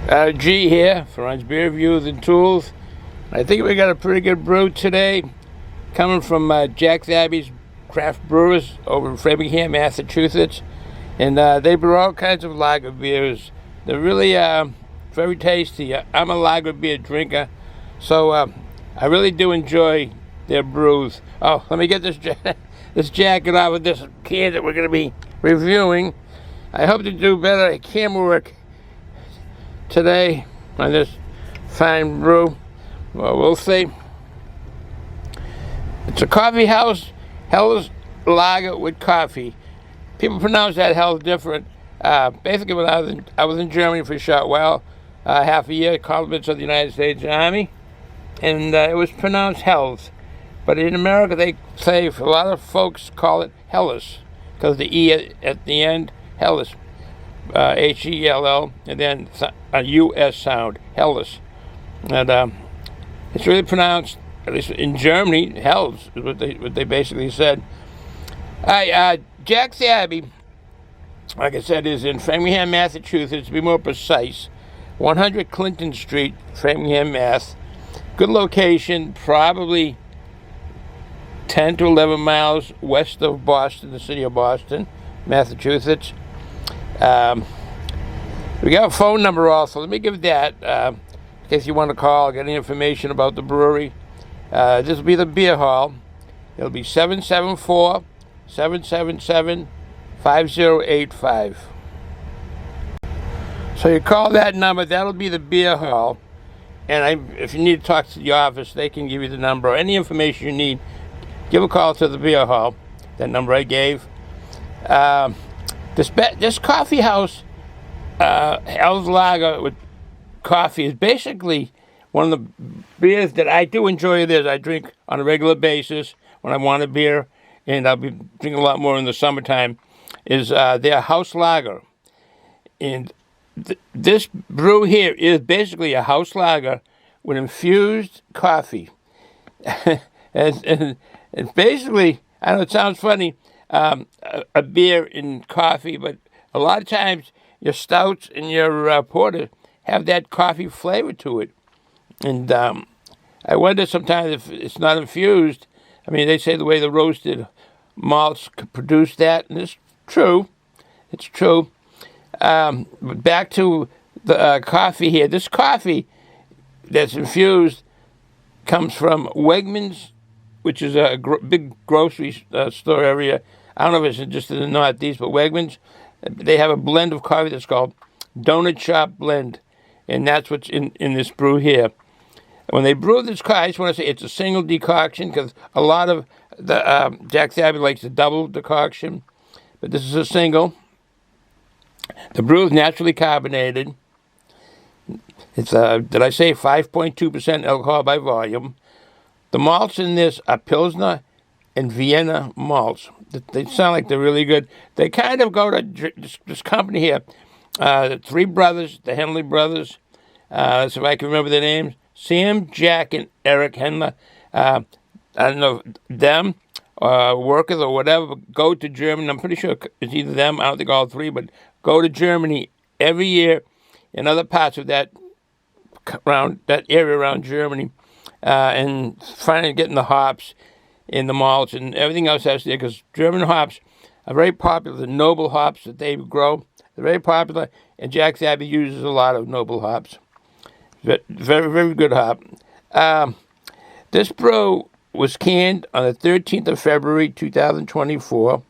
G here for Beer Reviews and Tools. I think we got a pretty good brew today, coming from Jack Zabby's Craft Brewers over in Framingham, Massachusetts. And they brew all kinds of lager beers. They're really very tasty. I'm a lager beer drinker, so I really do enjoy their brews. Oh, let me get this jacket off of this can that we're going to be reviewing. I hope to do better at camera work today on this fine brew. Well, we'll see. It's a coffee house, Hell's Lager with coffee. People pronounce that Hell's different. Basically, when I was in Germany for a short while, half a year, compliments of the United States Army, and it was pronounced Hell's. But in America, they say, a lot of folks call it Helles, because the E at the end, Helles. H-E-L-L, and then a U-S sound, Helles. And it's really pronounced, at least in Germany, Hells is what they basically said. Jack Zabby, like I said, is in Framingham, Massachusetts, to be more precise. 100 Clinton Street, Framingham, Mass. Good location, probably 10 to 11 miles west of Boston, the city of Boston, Massachusetts. We got a phone number also. Let me give that in case you want to call, get any information about the brewery. This will be the beer hall. It'll be 774-777-5085. So you call that number. That'll be the beer hall. And if you need to talk to the office, they can give you the number or any information you need. Give a call to the beer hall. That number I gave. This coffee house, Hell's Lager with coffee, is basically one of the beers that I do enjoy. I drink on a regular basis when I want a beer, and I'll be drinking a lot more in the summertime, is their house lager. And this brew here is basically a house lager with infused coffee. and basically, I know it sounds funny, a beer in coffee, but a lot of times your stouts and your porter have that coffee flavor to it. And I wonder sometimes if it's not infused. I mean, they say the way the roasted malts produce that, and it's true. It's true. But back to the coffee here. This coffee that's infused comes from Wegmans, which is a big grocery store area. I don't know if it's just in the Northeast, but Wegmans, they have a blend of coffee that's called Donut Shop Blend, and that's what's in this brew here. When they brew this coffee, I just want to say it's a single decoction, because a lot of the Jack Zabby likes a double decoction, but this is a single. The brew is naturally carbonated. It's, did I say 5.2% alcohol by volume? The malts in this are Pilsner and Vienna malts. They sound like they're really good. They kind of go to this company here, three brothers, the Henley brothers. So if I can remember their names, Sam, Jack, and Eric Henler. I don't know them, workers or whatever, but go to Germany. I'm pretty sure it's either them, I don't think all three, but go to Germany every year in other parts of that area around Germany, and finally getting the hops in the malts and everything else has to do, because German hops are very popular. The noble hops that they grow, they're very popular, and Jack Zabby uses a lot of noble hops. Very, very good hop. This brew was canned on the 13th of February, 2024.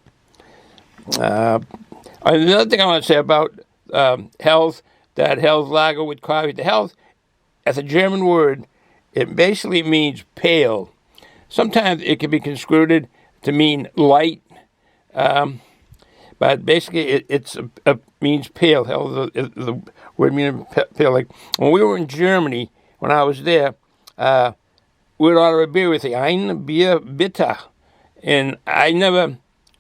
Another thing I want to say about Hell's Lager with coffee. The Hell's, as a German word, it basically means pale. Sometimes it can be construed to mean light, but basically it means pale. The word means pale. Like when we were in Germany, when I was there, we'd order a beer with ein Bier bitter, and I never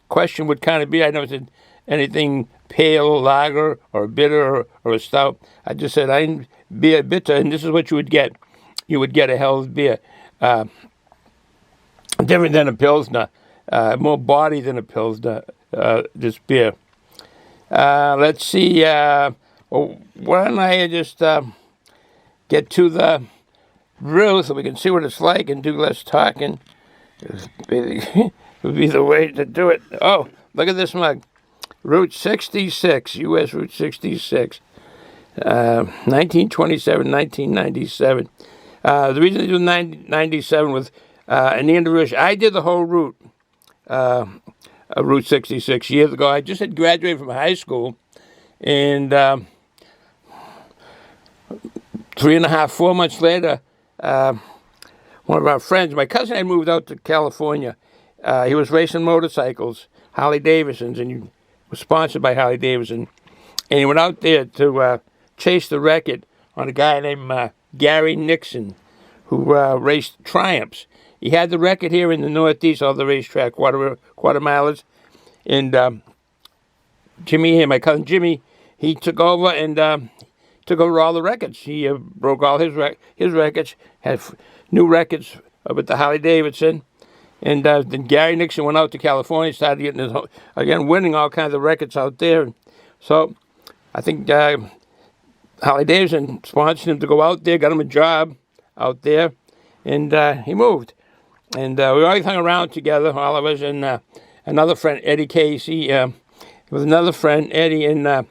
questioned what kind of beer. I never said anything pale, lager, or bitter, or a stout. I just said ein Bier bitter, and this is what you would get. You would get a Hell's beer. Different than a Pilsner, more body than a Pilsner, this beer. Let's see, Well, why don't I just get to the brew so we can see what it's like and do less talking. Would be the way to do it. Oh, look at this mug. Route 66, U.S. Route 66. 1927, 1997. The reason they do 97 was in the anniversary. I did the whole route, Route 66 years ago. I just had graduated from high school, and 3.5, 4 months later, one of our friends, my cousin, had moved out to California. He was racing motorcycles, Harley Davidsons, and he was sponsored by Harley Davidson. And he went out there to chase the record on a guy named Gary Nixon, who raced Triumphs. He had the record here in the Northeast, all the racetrack, quarter milers. And Jimmy here, my cousin Jimmy, he took over and took over all the records. He broke all his records, had new records with the Harley Davidson. And then Gary Nixon went out to California, started getting winning all kinds of records out there. So I think Harley Davidson sponsored him to go out there, got him a job out there, and he moved. And we always hung around together, all of us, and another friend, Eddie Casey, with another friend, Eddie, and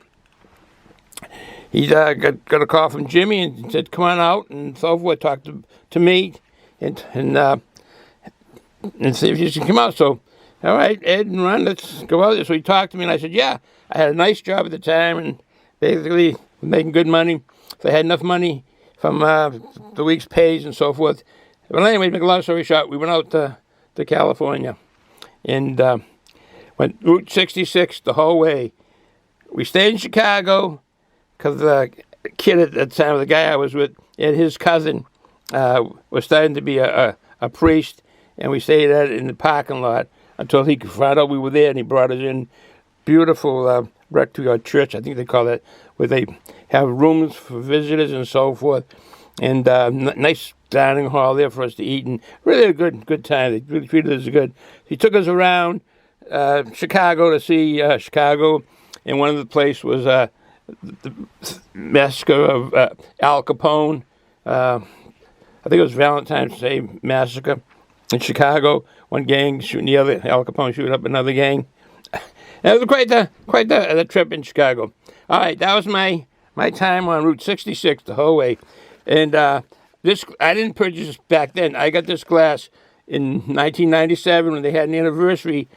he got a call from Jimmy and said, come on out, and so forth, talked to me, and see if you can come out. So, all right, Ed and Ron, let's go out there. So he talked to me, and I said, yeah, I had a nice job at the time, and basically making good money. So I had enough money from the week's pays and so forth. Well, anyway, to make a long story short, we went out to California and went Route 66 the whole way. We stayed in Chicago because the kid at the time, the guy I was with, and his cousin was starting to be a priest, and we stayed in the parking lot until he could find out we were there, and he brought us in. Beautiful rectory church, I think they call it, where they have rooms for visitors and so forth, and nice dining hall there for us to eat, and really a good time. They really treated us good. He took us around Chicago to see Chicago, and one of the places was the massacre of Al Capone. I think it was Valentine's Day massacre in Chicago. One gang shooting the other, Al Capone shooting up another gang. And it was quite the trip in Chicago. All right, that was my time on Route 66 the whole way. And this I didn't purchase this back then. I got this glass in 1997 when they had an anniversary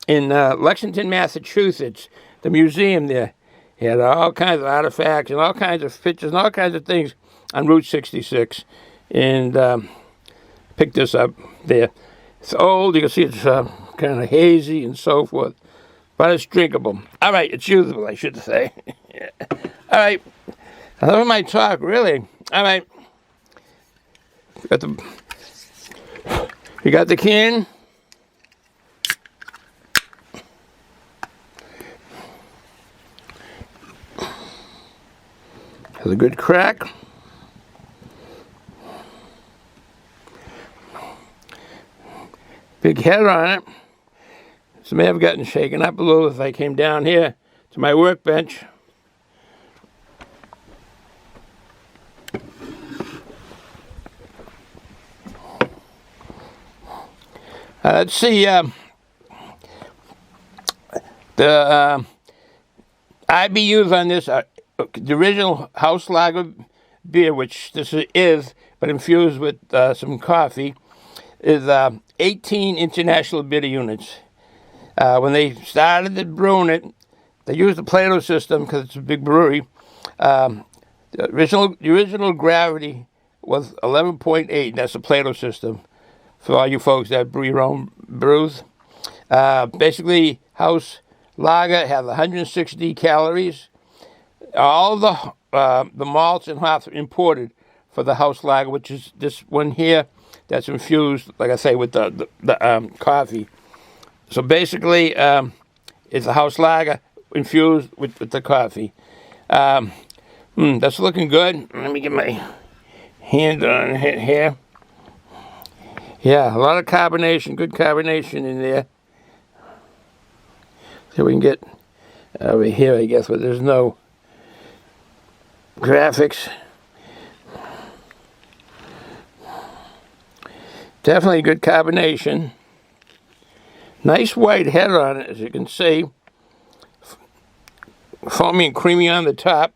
in Lexington, Massachusetts, the museum there. He had all kinds of artifacts and all kinds of pictures and all kinds of things on Route 66. And picked this up there. It's old. You can see it's kind of hazy and so forth. But it's drinkable. All right, it's usable, I should say. All right. I love my talk, really. All right. You got the can. Has a good crack. Big head on it. This may have gotten shaken up a little as I came down here to my workbench. Let's see. The IBUs on this are the original house lager beer, which this is, but infused with some coffee, is 18 international bitter units. When they started brewing it, they used the Plato system because it's a big brewery. The original gravity was 11.8. That's the Plato system for all you folks that brew your own brews. Basically, house lager has 160 calories. All the malts and hops are imported for the house lager, which is this one here that's infused, like I say, with the coffee. So basically, it's a house lager infused with the coffee. That's looking good. Let me get my hand on it here. Yeah, a lot of carbonation, good carbonation in there. So we can get over here, I guess, but there's no graphics. Definitely good carbonation. Nice white head on it, as you can see. Foamy and creamy on the top.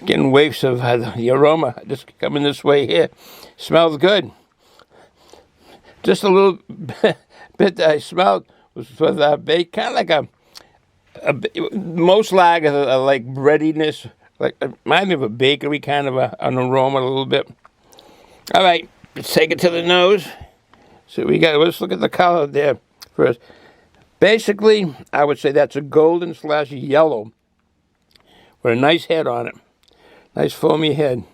Getting waves of the aroma just coming this way here. Smells good. Just a little bit that I smelled was baked, kind of like most lagers are like breadiness, like reminds me of a bakery kind of an aroma a little bit. All right, let's take it to the nose. So we got. Let's look at the color there first. Basically, I would say that's a golden / yellow with a nice head on it. Nice foamy head.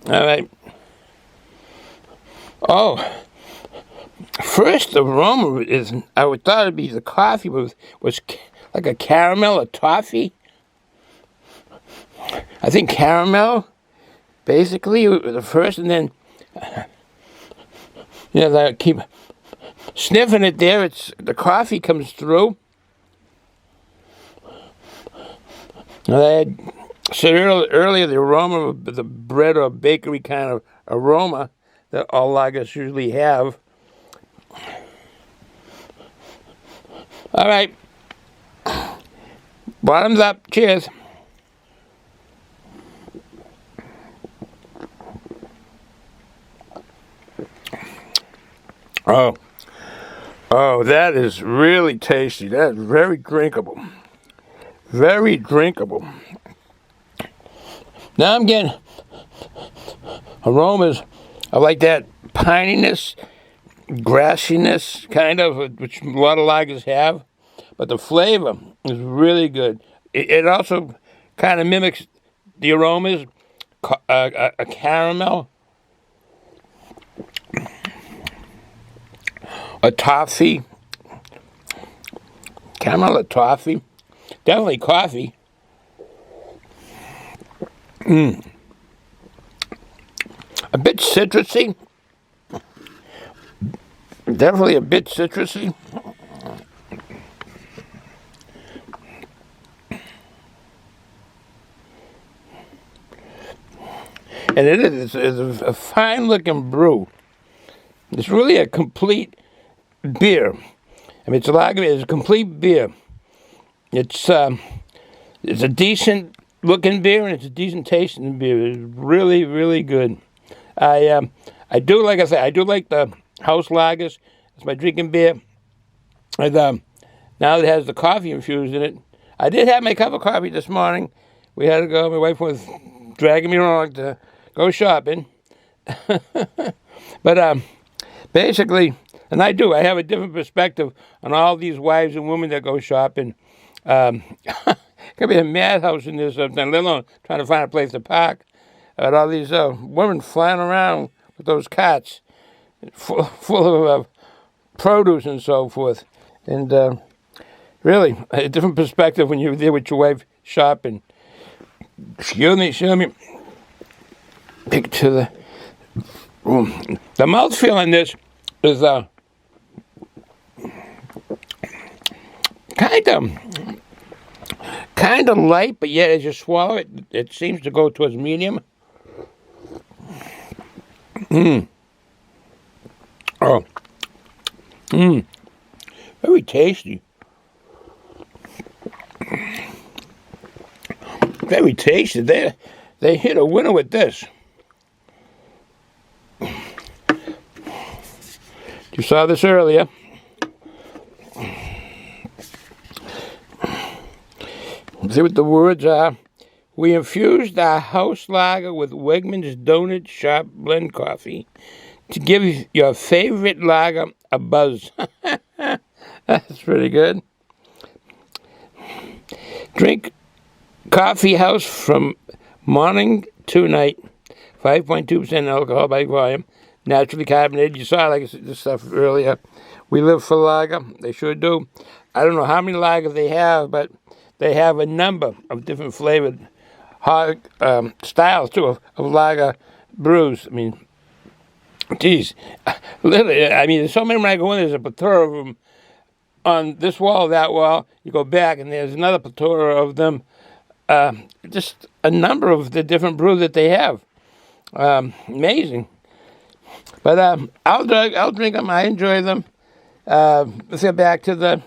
All right. Oh, first aroma is, I would thought it'd be the coffee, but was like a caramel or toffee. I think caramel, basically, the first, and then, I keep sniffing it there. The coffee comes through. I had said earlier the aroma of the bread or bakery kind of aroma that all lagers usually have. All right. Bottoms up. Cheers. Oh, that is really tasty. That is very drinkable. Very drinkable. Now I'm getting aromas of like that pininess, grassiness, kind of, which a lot of lagers have. But the flavor is really good. It also kind of mimics the aromas, a caramel, a toffee, caramel, a toffee, definitely coffee. A bit citrusy, definitely a bit citrusy. And it's a fine-looking brew. It's really a complete beer. I mean, it's a lager. It's a complete beer. It's a decent-looking beer, and it's a decent-tasting beer. It's really, really good. I do, like I said, I do like the house lagers. It's my drinking beer. And now it has the coffee infused in it. I did have my cup of coffee this morning. We had to go. My wife was dragging me along to go shopping. But basically, and I do, I have a different perspective on all these wives and women that go shopping. Could be a madhouse in there sometimes, let alone trying to find a place to park. But all these women flying around with those carts full of produce and so forth. And really, a different perspective when you're there with your wife shopping. Excuse me. Pick to the room. The mouthfeel on this is kind of light, but yet as you swallow it, it seems to go towards medium. Very tasty. Very tasty. They hit a winner with this. You saw this earlier. See what the words are. We infused our house lager with Wegmans Donut Shop blend coffee to give your favorite lager a buzz. That's pretty good. Drink coffee house from morning to night. 5.2% alcohol by volume. Naturally carbonated. You saw like this stuff earlier. We live for lager. They sure do. I don't know how many lagers they have, but they have a number of different flavored styles too of lager brews. I mean, Geez, literally, I mean, there's so many when I go in, there's a plethora of them on this wall, that wall. You go back, and there's another plethora of them. Just a number of the different brews that they have. Amazing. But I'll drink them. I enjoy them. Let's get back to the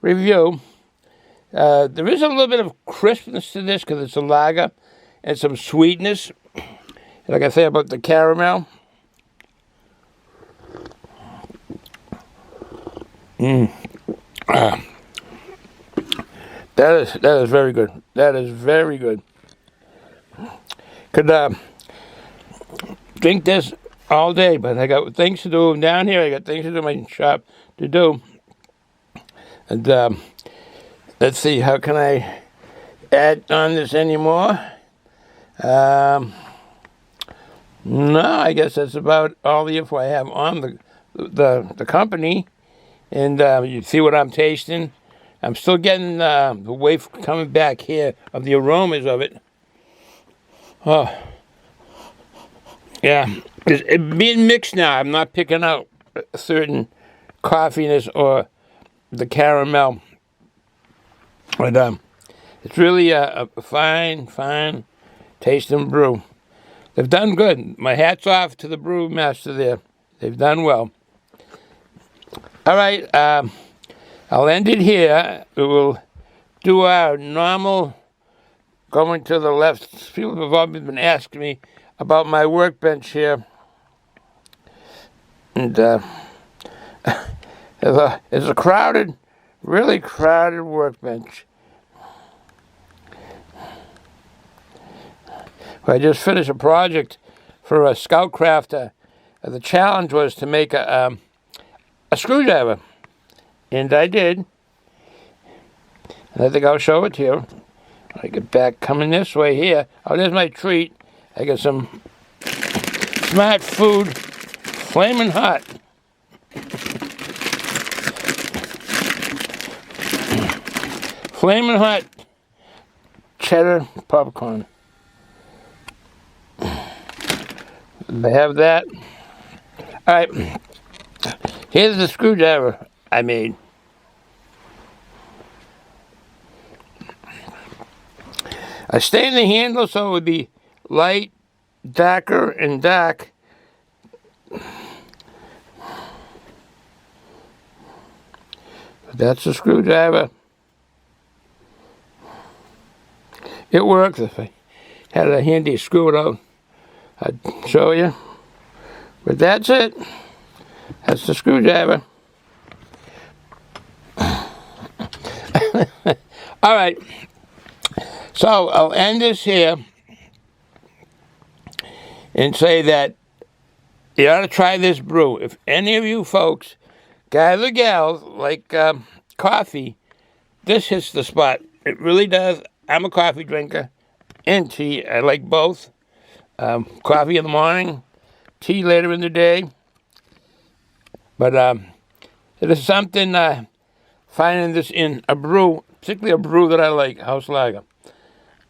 review. There is a little bit of crispness to this because it's a lager and some sweetness. Like I say about the caramel. That is very good. That is very good. Could drink this all day, but I got things to do down here. I got things to do in my shop to do. And let's see, how can I add on this anymore? No, I guess that's about all the info I have on the company. And you see what I'm tasting. I'm still getting the wave coming back here of the aromas of it. Oh, yeah. It's being mixed now. I'm not picking out a certain coffeeness or the caramel. But it's really a fine tasting brew. They've done good. My hat's off to the brew master there. They've done well. All right, I'll end it here. We will do our normal going to the left. People have always been asking me about my workbench here. And it's a crowded, really crowded workbench. I just finished a project for a Scout Crafter. The challenge was to make a screwdriver, and I did. And I think I'll show it to you. I get back coming this way here. Oh, there's my treat. I got some Smart Food Flamin' Hot. Flamin' Hot cheddar popcorn. They have that. All right. Here's the screwdriver I made. I stained the handle so it would be light, darker, and dark. That's the screwdriver. It works. If I had a handy screw it out, I'd show you. But that's it. That's the screwdriver. All right. So I'll end this here and say that you ought to try this brew. If any of you folks, guys or gals, like coffee, this hits the spot. It really does. I'm a coffee drinker and tea. I like both. Coffee in the morning, tea later in the day. But it is something finding this in a brew, particularly a brew that I like, house lager.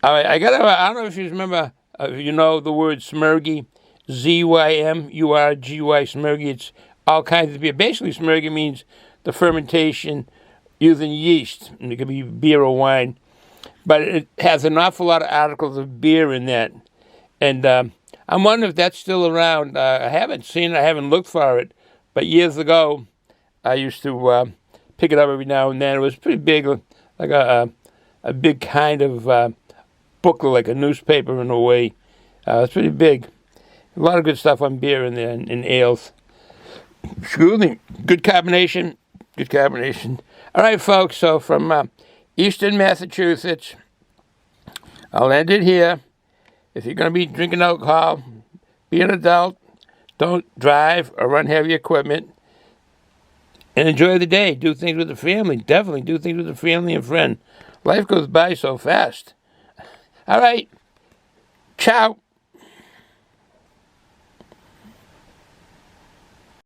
All right, I don't know if you remember, you know the word Smurgy, Z-Y-M-U-R-G-Y, Smurgy. It's all kinds of beer. Basically, Smurgy means the fermentation using yeast. And it could be beer or wine. But it has an awful lot of articles of beer in that. And I'm wondering if that's still around. I haven't seen it. I haven't looked for it. But years ago, I used to pick it up every now and then. It was pretty big, like a big kind of booklet, like a newspaper in a way. It's pretty big. A lot of good stuff on beer in there and ales. Excuse me. Good combination. Good combination. All right, folks. So from Eastern Massachusetts, I'll end it here. If you're going to be drinking alcohol, be an adult. Don't drive or run heavy equipment. And enjoy the day. Do things with the family. Definitely do things with the family and friend. Life goes by so fast. All right. Ciao.